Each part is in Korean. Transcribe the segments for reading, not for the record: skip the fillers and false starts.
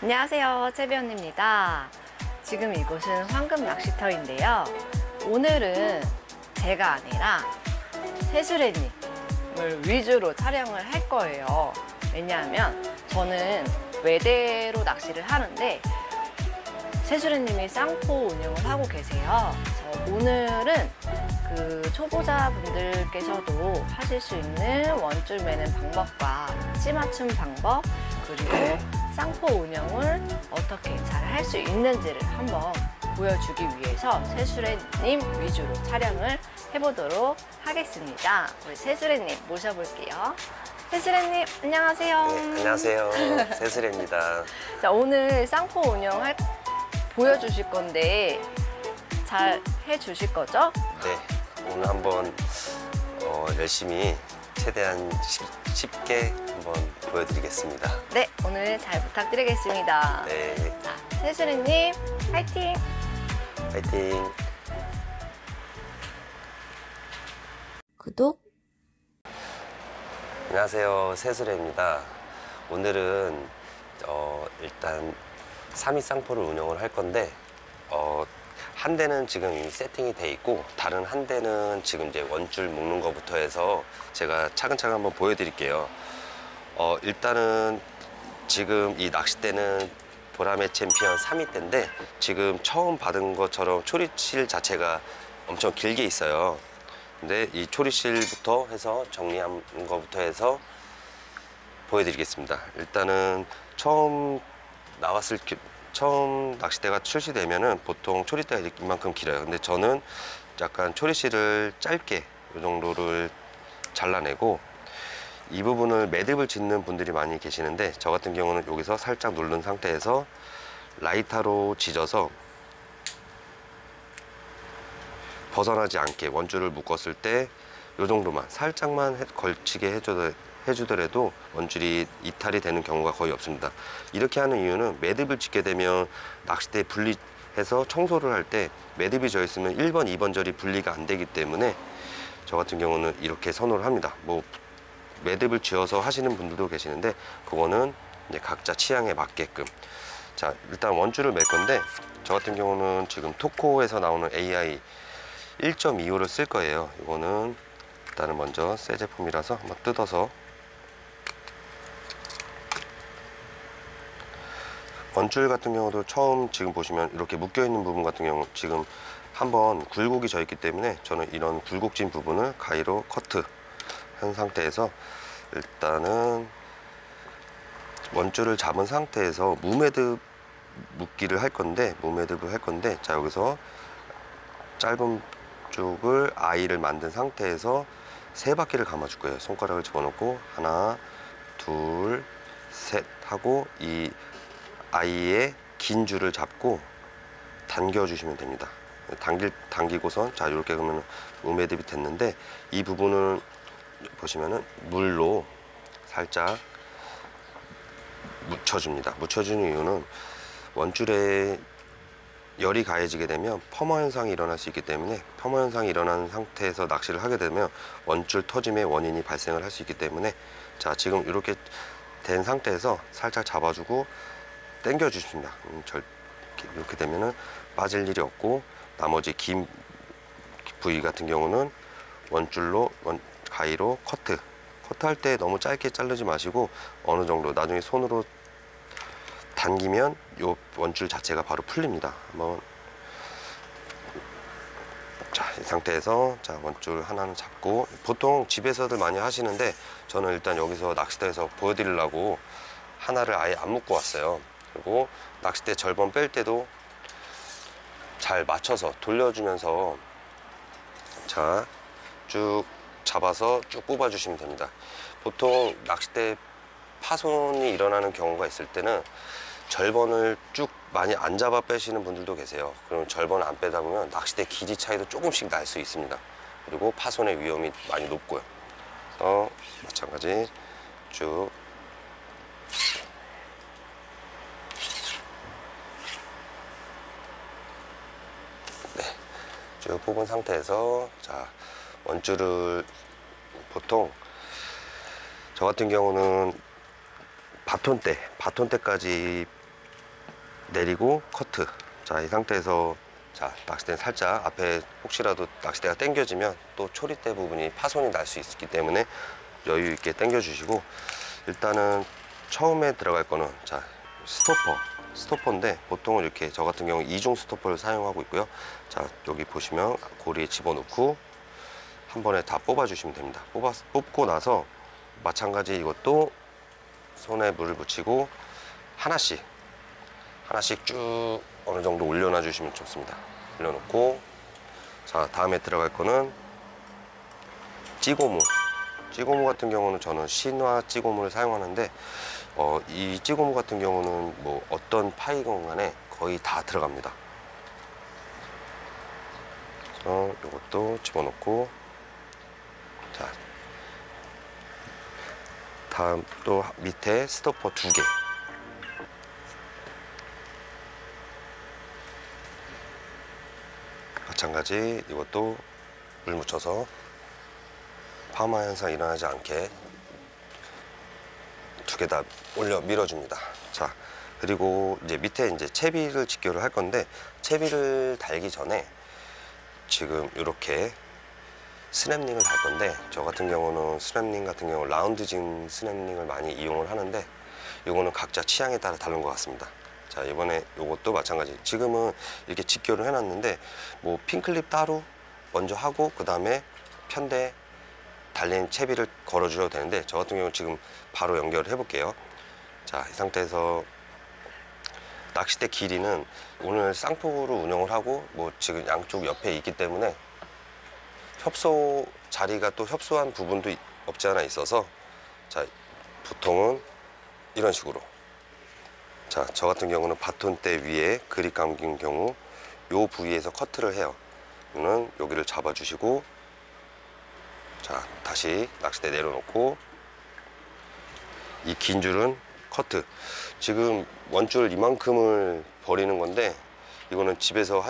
안녕하세요, 채비언입니다. 지금 이곳은 황금 낚시터인데요. 오늘은 제가 아니라 세수레님을 위주로 촬영을 할 거예요. 왜냐하면 저는 외대로 낚시를 하는데 세수레님이 쌍포 운영을 하고 계세요. 그래서 오늘은 그 초보자분들께서도 하실 수 있는 원줄 매는 방법과 찌 맞춤 방법, 그리고 쌍포 운영을 어떻게 잘 할 수 있는지를 한번 보여주기 위해서 세수레님 위주로 촬영을 해보도록 하겠습니다. 우리 세수레님 모셔볼게요. 세수레님 안녕하세요. 네, 안녕하세요. 세수레입니다. 자, 오늘 쌍포 운영 보여주실 건데 잘 해주실 거죠? 네, 오늘 한번 열심히 최대한 쉽게 한번 보여드리겠습니다. 네, 오늘 잘 부탁드리겠습니다. 네, 자, 세수레님 화이팅! 파이팅! 구독! 안녕하세요. 세수레입니다. 오늘은 일단 3위 쌍포를 운영을 할 건데 한 대는 지금 이미 세팅이 돼 있고 다른 한 대는 지금 이제 원줄 묶는 것부터 해서 제가 차근차근 한번 보여드릴게요. 일단은 지금 이 낚싯대는 보라매 챔피언 3위 대인데 지금 처음 받은 것처럼 초리실 자체가 엄청 길게 있어요. 근데 이 초리실부터 해서 정리한 것부터 해서 보여드리겠습니다. 일단은 처음 낚싯대가 출시되면은 보통 초리대가 이만큼 길어요. 근데 저는 약간 초리실을 짧게 이 정도를 잘라내고 이 부분을 매듭을 짓는 분들이 많이 계시는데 저 같은 경우는 여기서 살짝 누른 상태에서 라이터로 지져서 벗어나지 않게 원줄을 묶었을 때 이 정도만 살짝만 걸치게 해주더라도 원줄이 이탈이 되는 경우가 거의 없습니다. 이렇게 하는 이유는 매듭을 짓게 되면 낚싯대 분리해서 청소를 할 때 매듭이 져 있으면 1번, 2번 절이 분리가 안 되기 때문에 저 같은 경우는 이렇게 선호를 합니다. 뭐 매듭을 지어서 하시는 분들도 계시는데 그거는 이제 각자 취향에 맞게끔. 자, 일단 원줄을 맬 건데 저 같은 경우는 지금 토코에서 나오는 AI 1.25를 쓸 거예요. 이거는 일단은 먼저 새 제품이라서 한번 뜯어서 원줄 같은 경우도 처음 지금 보시면 이렇게 묶여 있는 부분 같은 경우 지금 한번 굴곡이 져 있기 때문에 저는 이런 굴곡진 부분을 가위로 커트 한 상태에서 일단은 원줄을 잡은 상태에서 무매듭 묶기를 할 건데 자, 여기서 짧은 쪽을 아이를 만든 상태에서 세 바퀴를 감아줄 거예요. 손가락을 집어넣고 하나, 둘, 셋 하고 이 아이의 긴 줄을 잡고 당겨주시면 됩니다. 당기고선 자, 이렇게 그러면 무매듭이 됐는데 이 부분을 보시면은 물로 살짝 묻혀줍니다. 묻혀주는 이유는 원줄에 열이 가해지게 되면 펌어 현상이 일어날 수 있기 때문에 펌어 현상이 일어나는 상태에서 낚시를 하게 되면 원줄 터짐의 원인이 발생을 할 수 있기 때문에 자, 지금 이렇게 된 상태에서 살짝 잡아주고 당겨 주십니다. 이렇게 되면은 빠질 일이 없고 나머지 긴 부위 같은 경우는 원줄로 가위로 커트할 때 너무 짧게 자르지 마시고 어느 정도 나중에 손으로 당기면 요 원줄 자체가 바로 풀립니다. 한번 자, 이 상태에서 자, 원줄 하나는 잡고 보통 집에서들 많이 하시는데 저는 일단 여기서 낚싯대에서 보여드리려고 하나를 아예 안 묶고 왔어요. 그리고 낚싯대 절번 뺄 때도 잘 맞춰서 돌려주면서 자, 쭉 잡아서 쭉 뽑아 주시면 됩니다. 보통 낚싯대 파손이 일어나는 경우가 있을 때는 절번을 쭉 많이 안 잡아 빼시는 분들도 계세요. 그럼 절번을 안 빼다 보면 낚싯대 길이 차이도 조금씩 날 수 있습니다. 그리고 파손의 위험이 많이 높고요. 그래서 마찬가지 쭉 쭉 뽑은 상태에서 자, 원줄을 보통 저 같은 경우는 바톤대까지 내리고 커트. 자, 이 상태에서 자, 낚싯대는 살짝 앞에 혹시라도 낚싯대가 당겨지면 또 초리대 부분이 파손이 날 수 있기 때문에 여유 있게 당겨 주시고, 일단은 처음에 들어갈 거는 자, 스토퍼인데 보통은 이렇게 저 같은 경우 이중 스토퍼를 사용하고 있고요. 자, 여기 보시면 고리에 집어넣고 한 번에 다 뽑아 주시면 됩니다. 뽑고 나서 마찬가지 이것도 손에 물을 묻히고 하나씩 쭉 어느 정도 올려놔 주시면 좋습니다. 올려놓고, 자, 다음에 들어갈 거는 찌고무 같은 경우는 저는 신화 찌고무를 사용하는데, 이 찌고무 같은 경우는 뭐 어떤 파이건 간에 거의 다 들어갑니다. 그래서 이것도 집어넣고, 자, 다음 또 밑에 스토퍼 2개. 마찬가지 이것도 물 묻혀서 파마 현상 일어나지 않게 2개 다 올려 밀어줍니다. 자, 그리고 이제 밑에 이제 채비를 직결을 할 건데, 채비를 달기 전에 지금 이렇게 스냅링을 달 건데, 저 같은 경우는 스냅링 같은 경우 라운드진 스냅링을 많이 이용을 하는데, 이거는 각자 취향에 따라 다른 것 같습니다. 자, 이번에 이것도 마찬가지. 지금은 이렇게 직결을 해놨는데 뭐 핀클립 따로 먼저 하고 그 다음에 편대 달린 채비를 걸어 주셔도 되는데, 저 같은 경우는 지금 바로 연결을 해 볼게요. 자, 이 상태에서 낚싯대 길이는 오늘 쌍폭으로 운영을 하고 뭐 지금 양쪽 옆에 있기 때문에 협소 자리가 또 협소한 부분도 없지 않아 있어서, 자, 보통은 이런 식으로, 자, 저 같은 경우는 바톤대 위에 그립 감긴 경우 요 부위에서 커트를 해요. 이거는 여기를 잡아 주시고, 자, 다시 낚싯대 내려놓고 이 긴 줄은 커트. 지금 원줄 이만큼을 버리는 건데, 이거는 집에서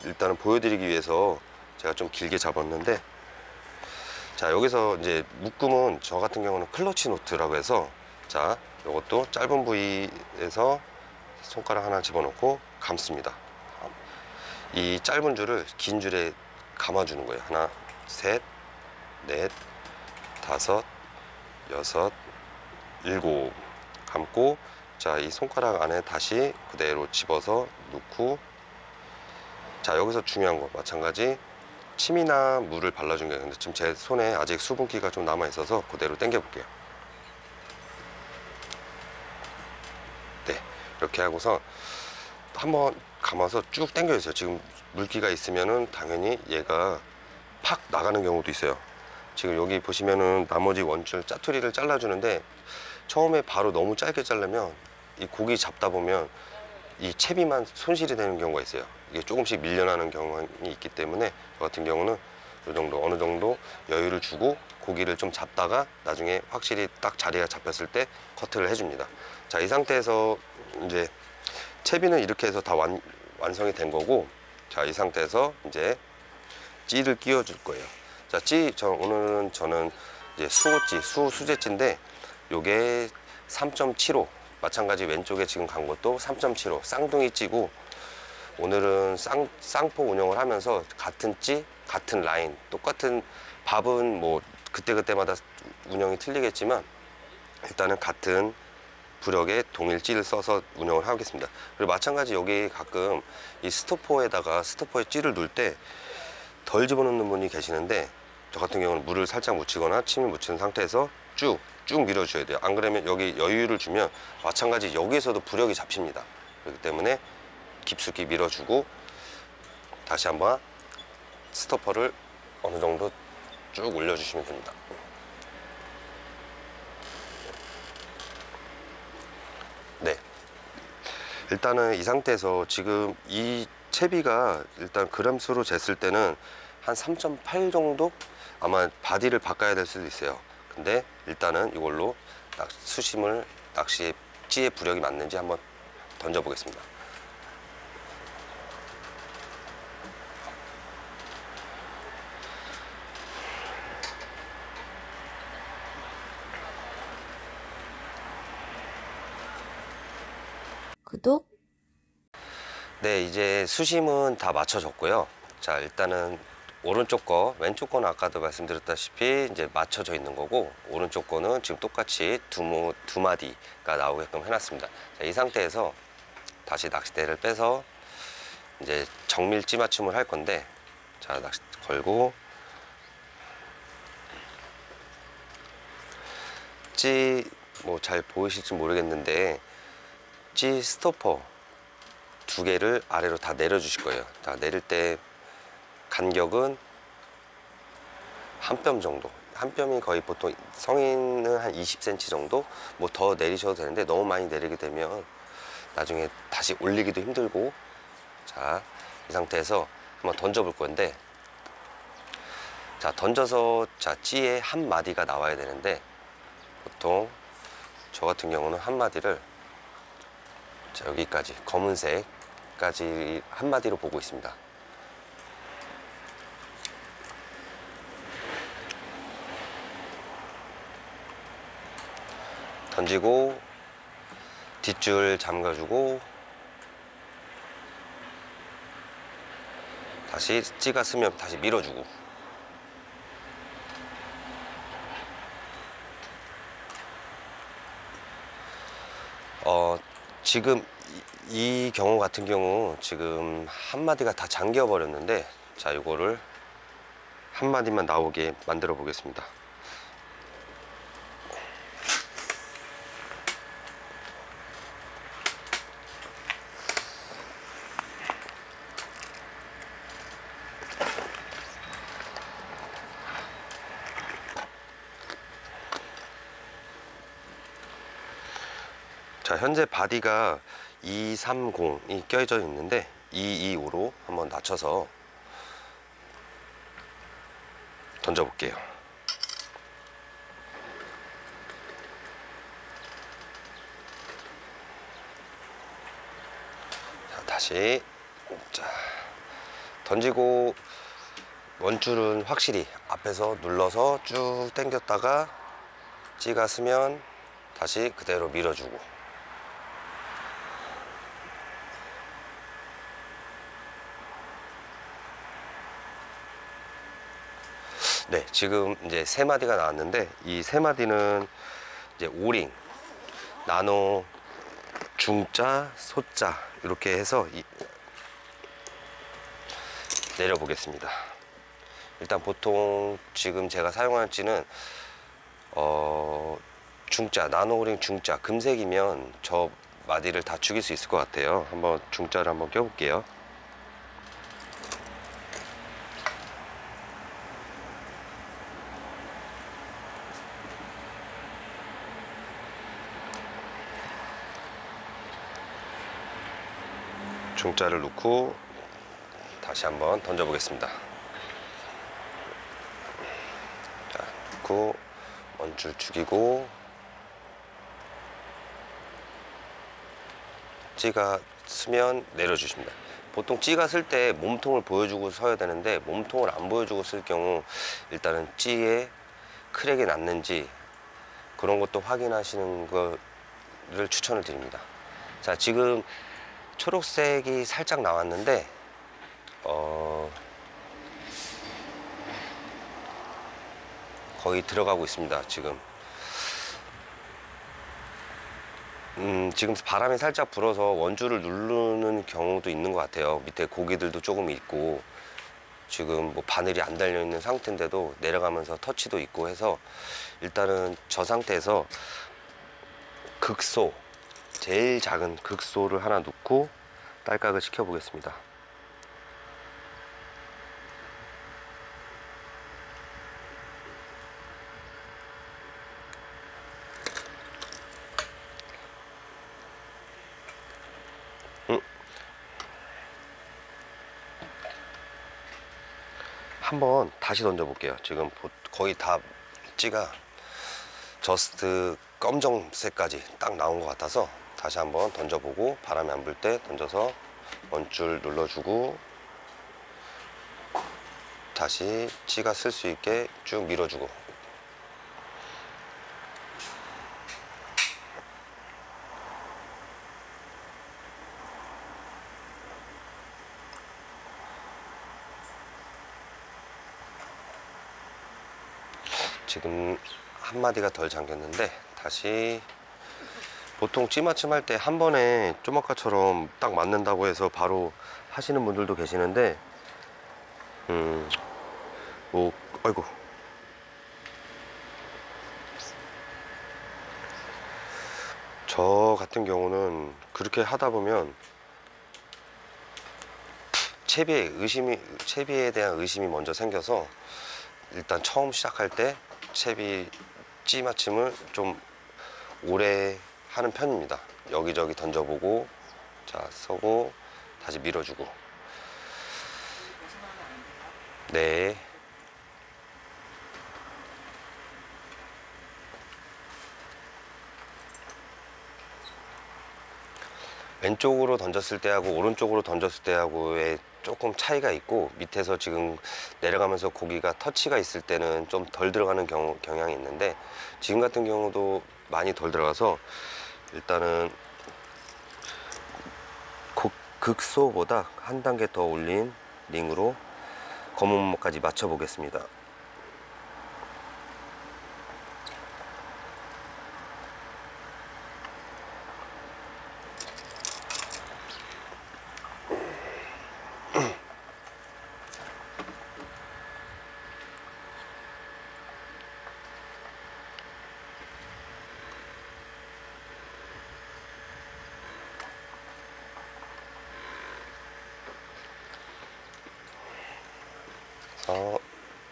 일단은 보여드리기 위해서 제가 좀 길게 잡았는데, 자, 여기서 이제 묶음은 저 같은 경우는 클러치 노트라고 해서, 자, 이것도 짧은 부위에서 손가락 하나 집어넣고 감습니다. 이 짧은 줄을 긴 줄에 감아주는 거예요. 하나, 셋, 넷, 다섯, 여섯, 일곱 감고, 자, 이 손가락 안에 다시 그대로 집어서 넣고, 자, 여기서 중요한 거 마찬가지 침이나 물을 발라준 게 있는데, 지금 제 손에 아직 수분기가 좀 남아 있어서 그대로 당겨 볼게요. 네, 이렇게 하고서 한번 감아서 쭉 당겨 주세요. 지금 물기가 있으면은 당연히 얘가 팍 나가는 경우도 있어요. 지금 여기 보시면은 나머지 원줄 짜투리를 잘라주는데, 처음에 바로 너무 짧게 자르면 이 고기 잡다 보면 이 채비만 손실이 되는 경우가 있어요. 이게 조금씩 밀려나는 경향이 있기 때문에 저 같은 경우는 이 정도, 어느 정도 여유를 주고 고기를 좀 잡다가 나중에 확실히 딱 자리가 잡혔을 때 커트를 해줍니다. 자, 이 상태에서 이제 채비는 이렇게 해서 다 완성이 된 거고, 자, 이 상태에서 이제 찌를 끼워 줄 거예요. 자, 오늘은 저는 이제 수제찌인데, 요게 3.75, 마찬가지 왼쪽에 지금 간 것도 3.75 쌍둥이 찌고, 오늘은 쌍포 운영을 하면서 같은 찌, 같은 라인, 똑같은 밥은 뭐 그때그때마다 운영이 틀리겠지만 일단은 같은 부력의 동일 찌를 써서 운영을 하겠습니다. 그리고 마찬가지 여기 가끔 이 스토퍼에 찌를 넣을 때 덜 집어넣는 분이 계시는데, 저 같은 경우는 물을 살짝 묻히거나 침을 묻힌 상태에서 쭉 밀어줘야 돼요. 안 그러면 여기 여유를 주면 마찬가지 여기에서도 부력이 잡힙니다. 그렇기 때문에 깊숙이 밀어주고, 다시 한번 스토퍼를 어느 정도 쭉 올려주시면 됩니다. 네, 일단은 이 상태에서 지금 이 채비가 일단 그램수로 쟀을 때는 한 3.8 정도? 아마 바디를 바꿔야 될 수도 있어요. 근데 일단은 이걸로 수심을 낚시의 찌의 부력이 맞는지 한번 던져 보겠습니다. 구독, 네, 이제 수심은 다 맞춰졌고요. 자, 일단은 오른쪽 거, 왼쪽 거는 아까도 말씀드렸다시피 이제 맞춰져 있는 거고, 오른쪽 거는 지금 똑같이 두 마디가 나오게끔 해놨습니다. 자, 이 상태에서 다시 낚싯대를 빼서 이제 정밀 찌 맞춤을 할 건데, 자, 낚싯대 걸고 찌 뭐 잘 보이실지 모르겠는데 찌 스토퍼 두 개를 아래로 다 내려 주실 거예요. 자, 내릴 때 간격은 한 뼘 정도, 한 뼘이 거의 보통 성인은 한 20cm 정도, 뭐 더 내리셔도 되는데 너무 많이 내리게 되면 나중에 다시 올리기도 힘들고. 자, 이 상태에서 한번 던져 볼 건데, 자, 던져서 자, 찌에 한 마디가 나와야 되는데, 보통 저 같은 경우는 한 마디를 자, 여기까지 검은색까지 한 마디로 보고 있습니다. 던지고 뒷줄 잠가주고 다시 찌가 쓰면 다시 밀어주고. 지금 이 경우 같은 경우 지금 한 마디가 다 잠겨 버렸는데, 자, 이거를 한 마디만 나오게 만들어 보겠습니다. 자, 현재 바디가 230이 껴져 있는데 225로 한번 낮춰서 던져 볼게요. 자, 다시 자, 던지고 원줄은 확실히 앞에서 눌러서 쭉 당겼다가 찌가 쓰면 다시 그대로 밀어주고. 네, 지금 이제 세 마디가 나왔는데, 이 세 마디는 이제 오링, 나노, 중자, 소자 이렇게 해서 내려보겠습니다. 일단 보통 지금 제가 사용하는 찌는 중자, 나노 오링 중자, 금색이면 저 마디를 다 죽일 수 있을 것 같아요. 한번 중자를 한번 껴볼게요. 중자를 놓고 다시 한번 던져 보겠습니다. 자, 놓고 원줄 죽이고 찌가 쓰면 내려주십니다. 보통 찌가 쓸 때 몸통을 보여주고 서야 되는데, 몸통을 안 보여주고 쓸 경우 일단은 찌에 크랙이 났는지 그런 것도 확인하시는 거를 추천을 드립니다. 자, 지금 초록색이 살짝 나왔는데 거의 들어가고 있습니다. 지금 지금 바람이 살짝 불어서 원줄을 누르는 경우도 있는 것 같아요. 밑에 고기들도 조금 있고, 지금 뭐 바늘이 안 달려 있는 상태인데도 내려가면서 터치도 있고 해서, 일단은 저 상태에서 극소, 제일 작은 극소를 하나 놓고 딸깍을 시켜 보겠습니다. 한번 다시 던져 볼게요. 지금 거의 다 찌가 저스트 검정색까지 딱 나온 것 같아서 다시 한번 던져보고, 바람이 안 불 때 던져서 원줄 눌러주고 다시 찌가 쓸 수 있게 쭉 밀어주고. 지금 한 마디가 덜 잠겼는데 다시 보통 찌맞춤 할 때 한 번에 좀 아까처럼 딱 맞는다고 해서 바로 하시는 분들도 계시는데 뭐 아이고 저 같은 경우는 그렇게 하다 보면 채비에 대한 의심이 먼저 생겨서 일단 처음 시작할 때 채비 찌맞춤을 좀 오래 하는 편입니다. 여기저기 던져보고 자 서고 다시 밀어주고. 네. 왼쪽으로 던졌을 때하고 오른쪽으로 던졌을 때하고의 조금 차이가 있고, 밑에서 지금 내려가면서 고기가 터치가 있을 때는 좀 덜 들어가는 경향이 있는데, 지금 같은 경우도 많이 덜 들어가서 일단은 극소보다 한 단계 더 올린 링으로 검은 목까지 맞춰 보겠습니다.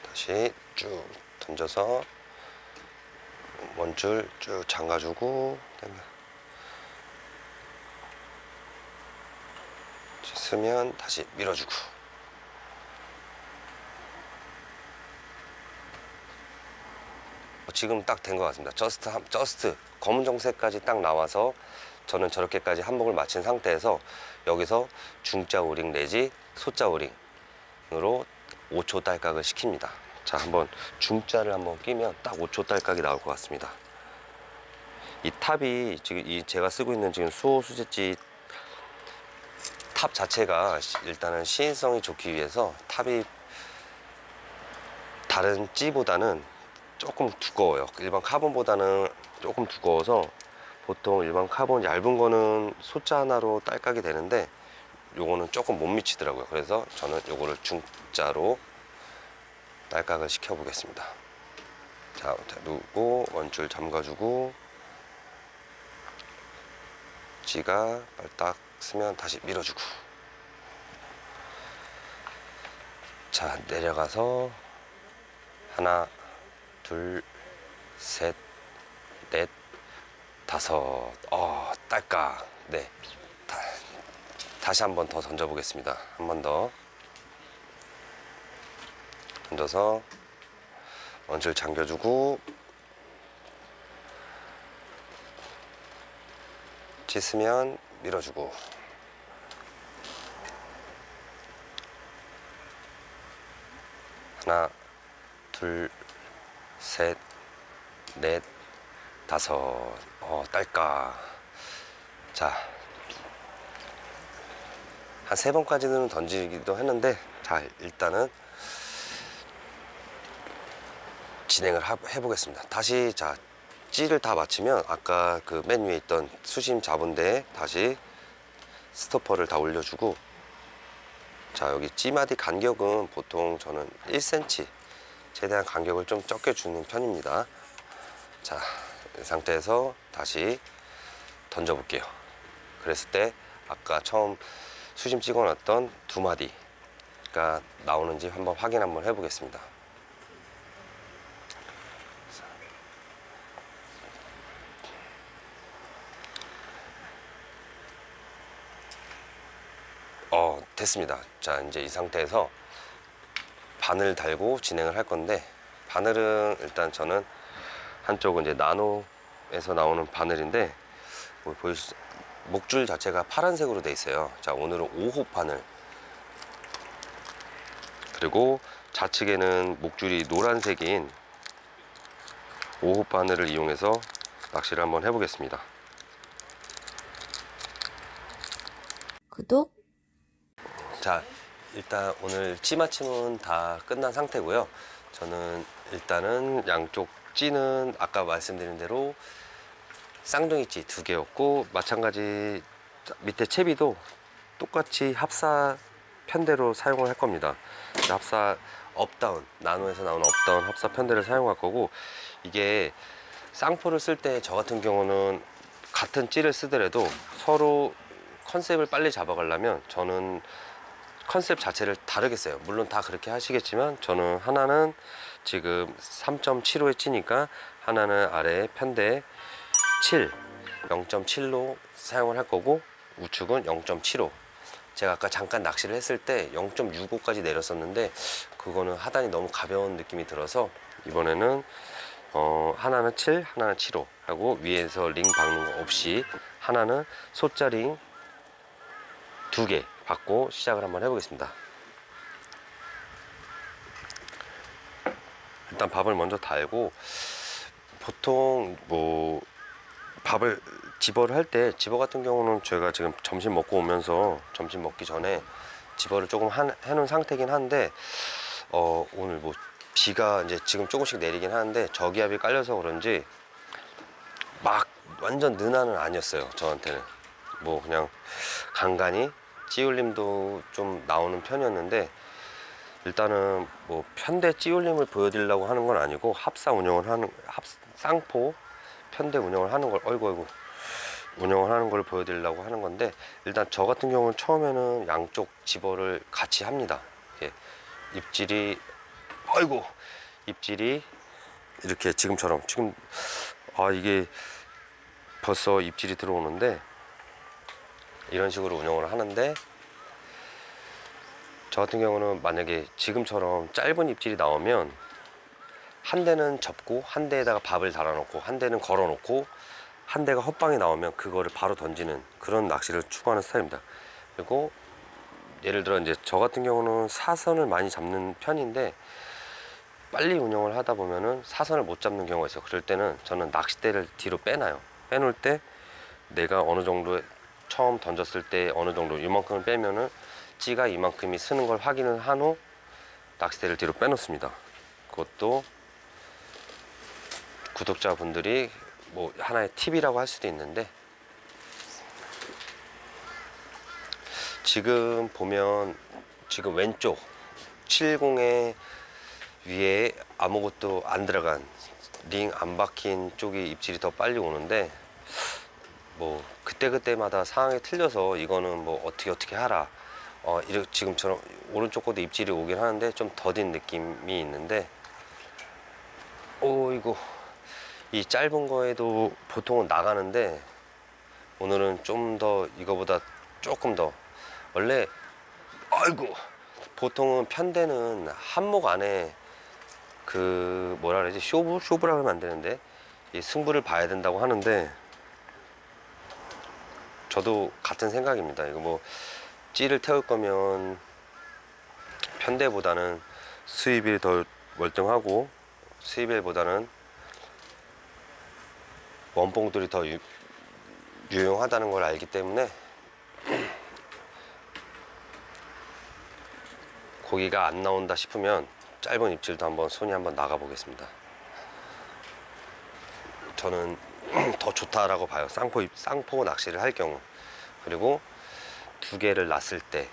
다시 쭉 던져서 원줄 쭉 잠가주고 쓰면 다시 밀어주고. 지금 딱 된 것 같습니다. 저스트 검은정색까지 딱 나와서 저는 저렇게까지 한목을 마친 상태에서 여기서 중자 오링 내지 소자 오링으로 5초 딸깍을 시킵니다. 자, 한번 중자를 한번 끼면 딱 5초 딸깍이 나올 것 같습니다. 이 탑이 지금 제가 쓰고 있는 지금 수호 수제찌 탑 자체가 일단은 시인성이 좋기 위해서 탑이 다른 찌보다는 조금 두꺼워요. 일반 카본보다는 조금 두꺼워서 보통 일반 카본 얇은 거는 소자 하나로 딸깍이 되는데 요거는 조금 못 미치더라고요. 그래서 저는 요거를 중자로 딸깍을 시켜 보겠습니다. 자, 누르고 원줄 잠가주고 찌가 빨딱 쓰면 다시 밀어주고. 자, 내려가서 하나 둘 셋 넷 다섯. 딸깍. 네, 다시 한 번 더 던져 보겠습니다. 한 번 더 던져서 원줄 잠겨주고 찢으면 밀어주고. 하나 둘 셋 넷 다섯. 딸깍. 자, 한 3번까지는 던지기도 했는데, 자, 일단은 진행을 해보겠습니다. 다시, 자, 찌를 다 마치면 아까 그 맨 위에 있던 수심 잡은 데에 다시 스토퍼를 다 올려주고, 자, 여기 찌마디 간격은 보통 저는 1cm 최대한 간격을 좀 적게 주는 편입니다. 자, 이 상태에서 다시 던져 볼게요. 그랬을 때 아까 처음 수심 찍어놨던 2마디가 나오는지 한번 확인 한번 해보겠습니다. 됐습니다. 자, 이제 이 상태에서 바늘 달고 진행을 할 건데, 바늘은 일단 저는 한쪽은 이제 나노에서 나오는 바늘인데, 보이시죠? 목줄 자체가 파란색으로 돼 있어요. 자, 오늘은 5호 바늘, 그리고 좌측에는 목줄이 노란색인 5호 바늘을 이용해서 낚시를 한번 해보겠습니다. 구독. 자, 일단 오늘 찌맞춤은 다 끝난 상태고요. 저는 일단은 양쪽 찌는 아까 말씀드린 대로 쌍둥이 찌 2개였고, 마찬가지 밑에 채비도 똑같이 합사 편대로 사용을 할 겁니다. 합사 업다운, 나노에서 나오는 업다운 합사 편대를 사용할 거고, 이게 쌍포를 쓸 때 저 같은 경우는 같은 찌를 쓰더라도 서로 컨셉을 빨리 잡아가려면 저는 컨셉 자체를 다르게 써요. 물론 다 그렇게 하시겠지만 저는 하나는 지금 3.75에 찌니까 하나는 아래 편대 7, 0.7로 사용을 할 거고, 우측은 0.75. 제가 아까 잠깐 낚시를 했을 때 0.65까지 내렸었는데 그거는 하단이 너무 가벼운 느낌이 들어서 이번에는 하나는 7, 하나는 7호 하고, 위에서 링 박는 거 없이 하나는 소자 링 2개 받고 시작을 한번 해보겠습니다. 일단 밥을 먼저 달고, 보통 뭐 밥을 집어를 할 때, 집어 같은 경우는 제가 지금 점심 먹고 오면서 점심 먹기 전에 집어를 조금 해놓은 상태긴 한데, 오늘 뭐 비가 이제 지금 조금씩 내리긴 하는데 저기압이 깔려서 그런지 막 완전 느나는 아니었어요. 저한테는 뭐 그냥 간간히 찌울림도 좀 나오는 편이었는데, 일단은 뭐 편대 찌울림을 보여드리려고 하는 건 아니고 합사 운영을 하는, 쌍포 편대 운영을 하는 걸, 어이구 운영을 하는 걸 보여드리려고 하는 건데, 일단 저 같은 경우는 처음에는 양쪽 집어를 같이 합니다. 이렇게 입질이, 아이고, 입질이 이렇게 지금처럼, 지금 이게 벌써 입질이 들어오는데, 이런 식으로 운영을 하는데, 저 같은 경우는 만약에 지금처럼 짧은 입질이 나오면 한 대는 접고 한 대에다가 밥을 달아놓고 한 대는 걸어놓고 한 대가 헛방이 나오면 그거를 바로 던지는 그런 낚시를 추구하는 스타일입니다. 그리고 예를 들어 이제 저 같은 경우는 사선을 많이 잡는 편인데, 빨리 운영을 하다 보면은 사선을 못 잡는 경우가 있어요. 그럴 때는 저는 낚싯대를 뒤로 빼놔요. 빼놓을 때 내가 어느 정도 처음 던졌을 때 어느 정도 이만큼을 빼면은 찌가 이만큼이 쓰는 걸 확인을 한 후 낚싯대를 뒤로 빼놓습니다. 그것도 구독자분들이 뭐 하나의 팁이라고 할 수도 있는데, 지금 보면 지금 왼쪽 70의 위에 아무것도 안 들어간 링 안 박힌 쪽이 입질이 더 빨리 오는데, 뭐 그때그때마다 상황이 틀려서 이거는 뭐 어떻게 하라, 이렇게 지금처럼 오른쪽 것도 입질이 오긴 하는데 좀 더딘 느낌이 있는데, 이거 이 짧은 거에도 보통은 나가는데 오늘은 좀 더 이거보다 조금 더, 원래 아이고 보통은 편대는 한목 안에 그 뭐라 그러지, 쇼부라 하면 안 되는데 이 승부를 봐야 된다고 하는데, 저도 같은 생각입니다. 이거 뭐 찌를 태울 거면 편대보다는 수입이 더 월등하고 수입일보다는 원봉들이 더 유용하다는 걸 알기 때문에 고기가 안 나온다 싶으면 짧은 입질도 한번 손이 한번 나가 보겠습니다. 저는 더 좋다라고 봐요. 쌍포 낚시를 할 경우. 그리고 2개를 놨을 때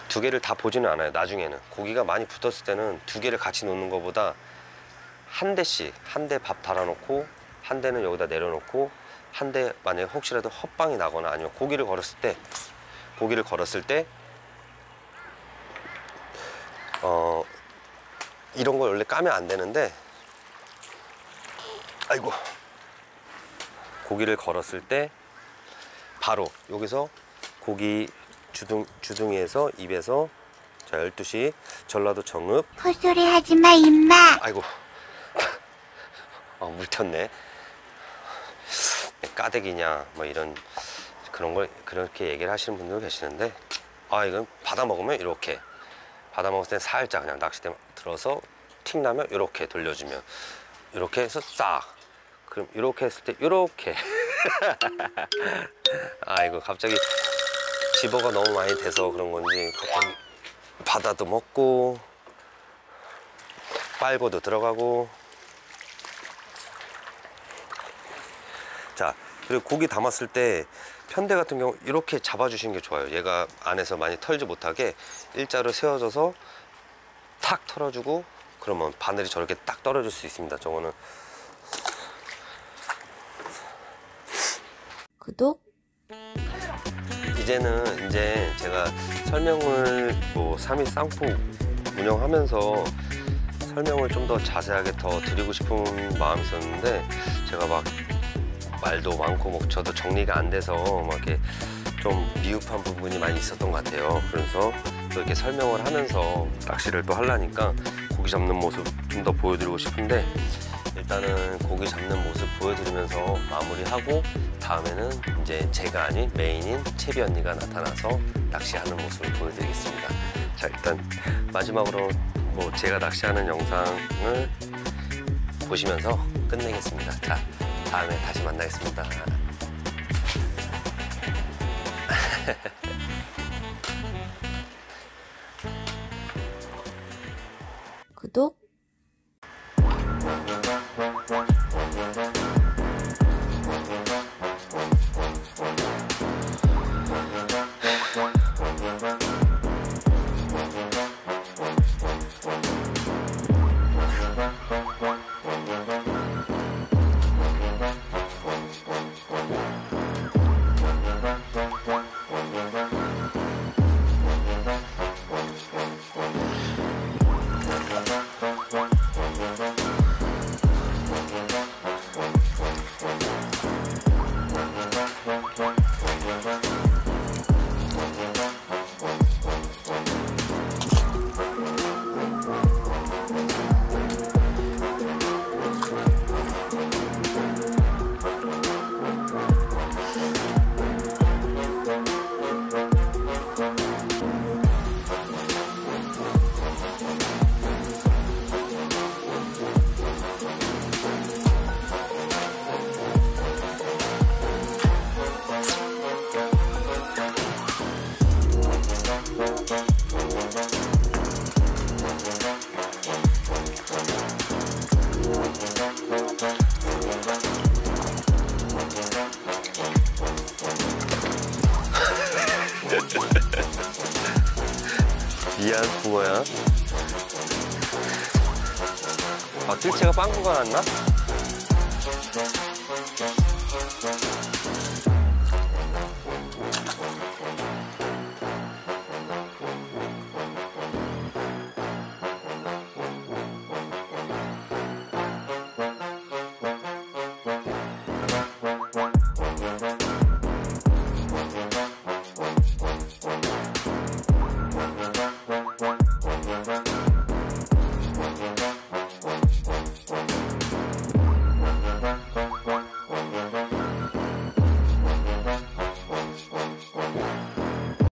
2개를 다 보지는 않아요. 나중에는 고기가 많이 붙었을 때는 2개를 같이 놓는 것보다 한 대씩, 한 대 밥 달아놓고 한 대는 여기다 내려놓고, 한 대 만약에 혹시라도 헛방이 나거나 아니면 고기를 걸었을 때 이런 걸 원래 까면 안 되는데, 아이고, 고기를 걸었을 때 바로 여기서 고기 주둥이에서 입에서, 자 12시 전라도 정읍, 헛소리 하지마 임마. 아이고 물 튀었네. 까대기냐 뭐 이런 그런 걸 그렇게 얘기를 하시는 분들 계시는데, 이건 받아 먹으면 이렇게, 받아 먹을 때 살짝 그냥 낚싯대 들어서 틱 나면 이렇게 돌려주면, 이렇게 해서 싹, 그럼 이렇게 했을 때 이렇게 이거 갑자기 집어가 너무 많이 돼서 그런 건지 갑자기 바다도 먹고 빨고도 들어가고. 자, 그리고 고기 담았을 때 편대 같은 경우 이렇게 잡아주시는 게 좋아요. 얘가 안에서 많이 털지 못하게 일자로 세워져서 탁 털어주고, 그러면 바늘이 저렇게 딱 떨어질 수 있습니다. 저거는. 구독. 이제는 이제 제가 설명을 뭐 3일 쌍포 운영하면서 설명을 좀 더 자세하게 더 드리고 싶은 마음이 있었는데, 제가 막 말도 많고 뭐 저도 정리가 안 돼서 막 이렇게 좀 미흡한 부분이 많이 있었던 것 같아요. 그래서 또 이렇게 설명을 하면서 낚시를 또 하려니까 고기 잡는 모습 좀 더 보여드리고 싶은데, 일단은 고기 잡는 모습 보여드리면서 마무리하고, 다음에는 이제 제가 아닌 메인인 채비 언니가 나타나서 낚시하는 모습을 보여드리겠습니다. 자, 일단 마지막으로 뭐 제가 낚시하는 영상을 보시면서 끝내겠습니다. 자, 다음에 다시 만나겠습니다. 구독. 미안, 붕어야. 아, 뜰채가 빵꾸가 났나?